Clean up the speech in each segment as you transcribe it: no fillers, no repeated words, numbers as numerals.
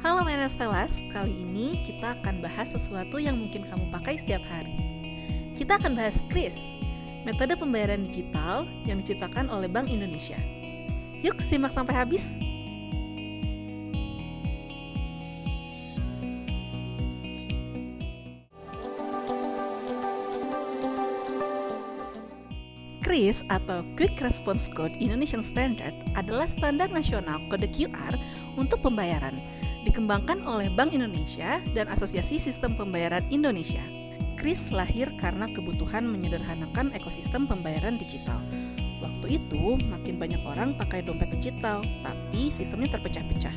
Halo Menes Velas, kali ini kita akan bahas sesuatu yang mungkin kamu pakai setiap hari. Kita akan bahas KRIS, metode pembayaran digital yang diciptakan oleh Bank Indonesia. Yuk simak sampai habis. KRIS atau Quick Response Code Indonesian Standard adalah standar nasional kode QR untuk pembayaran, dikembangkan oleh Bank Indonesia dan Asosiasi Sistem Pembayaran Indonesia. KRIS lahir karena kebutuhan menyederhanakan ekosistem pembayaran digital. Waktu itu, makin banyak orang pakai dompet digital, tapi sistemnya terpecah-pecah.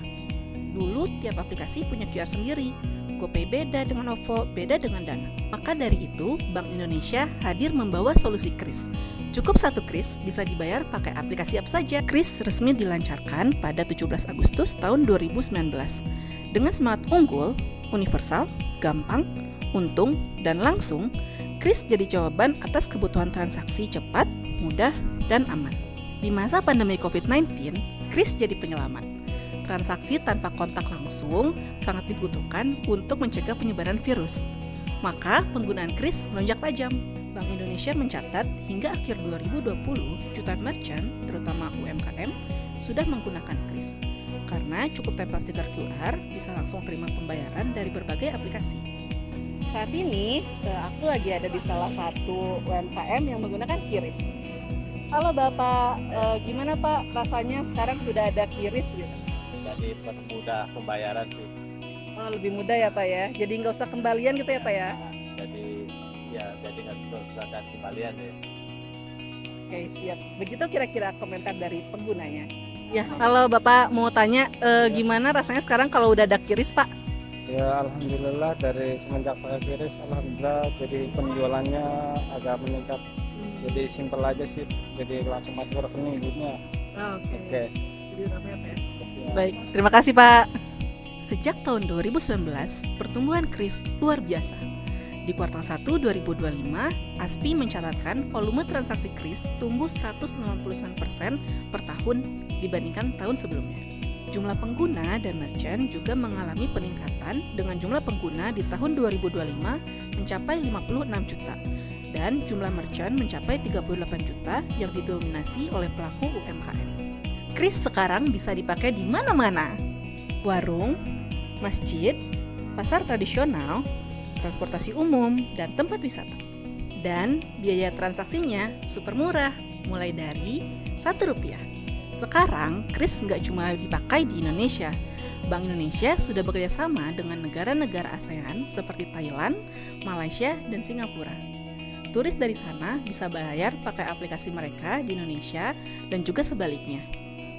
Dulu, tiap aplikasi punya QR sendiri. GoPay beda dengan OVO, beda dengan Dana. Maka dari itu, Bank Indonesia hadir membawa solusi KRIS. Cukup satu KRIS bisa dibayar pakai aplikasi apa saja. KRIS resmi dilancarkan pada 17 Agustus tahun 2019. Dengan semangat unggul, universal, gampang, untung, dan langsung, KRIS jadi jawaban atas kebutuhan transaksi cepat, mudah, dan aman. Di masa pandemi COVID-19, KRIS jadi penyelamat. Transaksi tanpa kontak langsung sangat dibutuhkan untuk mencegah penyebaran virus. Maka penggunaan KRIS melonjak tajam. Bank Indonesia mencatat hingga akhir 2020, jutaan merchant, terutama UMKM, sudah menggunakan KRIS. Karena cukup tempel stiker QR, bisa langsung terima pembayaran dari berbagai aplikasi. Saat ini, aku lagi ada di salah satu UMKM yang menggunakan KRIS. Halo Bapak, gimana Pak rasanya sekarang sudah ada KRIS gitu? Jadi permudah pembayaran sih. Oh, lebih mudah ya Pak ya, jadi nggak usah kembalian gitu ya Pak ya? Jadi nggak perlu ada kembalian ya. Oke siap, begitu kira-kira komentar dari penggunanya. Ya, halo Bapak, mau tanya gimana rasanya sekarang kalau udah ada KRIS Pak? Ya alhamdulillah dari semenjak pakai KRIS alhamdulillah jadi penjualannya agak meningkat. Jadi simpel aja sih, jadi langsung masuk rekening duitnya. Oke. Jadi rame apa ya? Baik, terima kasih Pak. Sejak tahun 2019, pertumbuhan KRIS luar biasa. Di kuartal 1 2025, ASPI mencatatkan volume transaksi KRIS tumbuh 199% per tahun dibandingkan tahun sebelumnya. Jumlah pengguna dan merchant juga mengalami peningkatan dengan jumlah pengguna di tahun 2025 mencapai 56 juta dan jumlah merchant mencapai 38 juta yang didominasi oleh pelaku UMKM. KRIS sekarang bisa dipakai di mana-mana. Warung, masjid, pasar tradisional, transportasi umum, dan tempat wisata. Dan biaya transaksinya super murah, mulai dari Rp1. Sekarang, KRIS nggak cuma dipakai di Indonesia. Bank Indonesia sudah bekerja sama dengan negara-negara ASEAN seperti Thailand, Malaysia, dan Singapura. Turis dari sana bisa bayar pakai aplikasi mereka di Indonesia dan juga sebaliknya.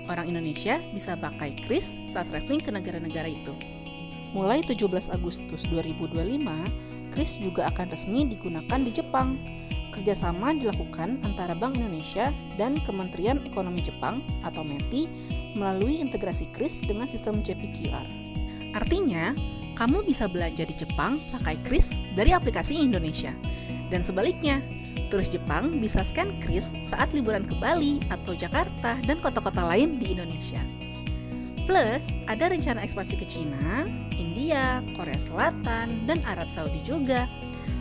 Orang Indonesia bisa pakai KRIS saat traveling ke negara-negara itu. Mulai 17 Agustus 2025, KRIS juga akan resmi digunakan di Jepang. Kerjasama dilakukan antara Bank Indonesia dan Kementerian Ekonomi Jepang atau METI melalui integrasi KRIS dengan sistem JPQR. Artinya, kamu bisa belanja di Jepang pakai KRIS dari aplikasi Indonesia. Dan sebaliknya, turis Jepang bisa scan KRIS saat liburan ke Bali atau Jakarta dan kota-kota lain di Indonesia. Plus, ada rencana ekspansi ke Cina, India, Korea Selatan, dan Arab Saudi juga.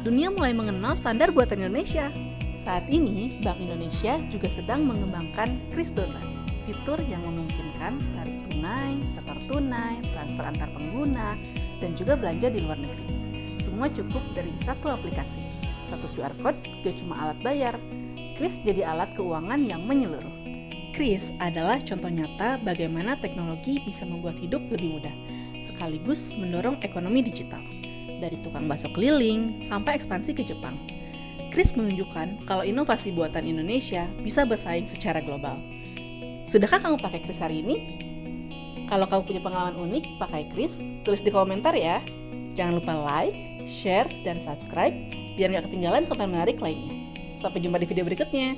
Dunia mulai mengenal standar buatan Indonesia. Saat ini, Bank Indonesia juga sedang mengembangkan KRIS Tuntas, fitur yang memungkinkan tarik tunai, setor tunai, transfer antar pengguna, dan juga belanja di luar negeri. Semua cukup dari satu aplikasi. Satu QR Code gak cuma alat bayar, KRIS jadi alat keuangan yang menyeluruh. KRIS adalah contoh nyata bagaimana teknologi bisa membuat hidup lebih mudah, sekaligus mendorong ekonomi digital. Dari tukang bakso keliling sampai ekspansi ke Jepang. KRIS menunjukkan kalau inovasi buatan Indonesia bisa bersaing secara global. Sudahkah kamu pakai KRIS hari ini? Kalau kamu punya pengalaman unik pakai KRIS, tulis di komentar ya. Jangan lupa like, share, dan subscribe biar nggak ketinggalan konten menarik lainnya. Sampai jumpa di video berikutnya.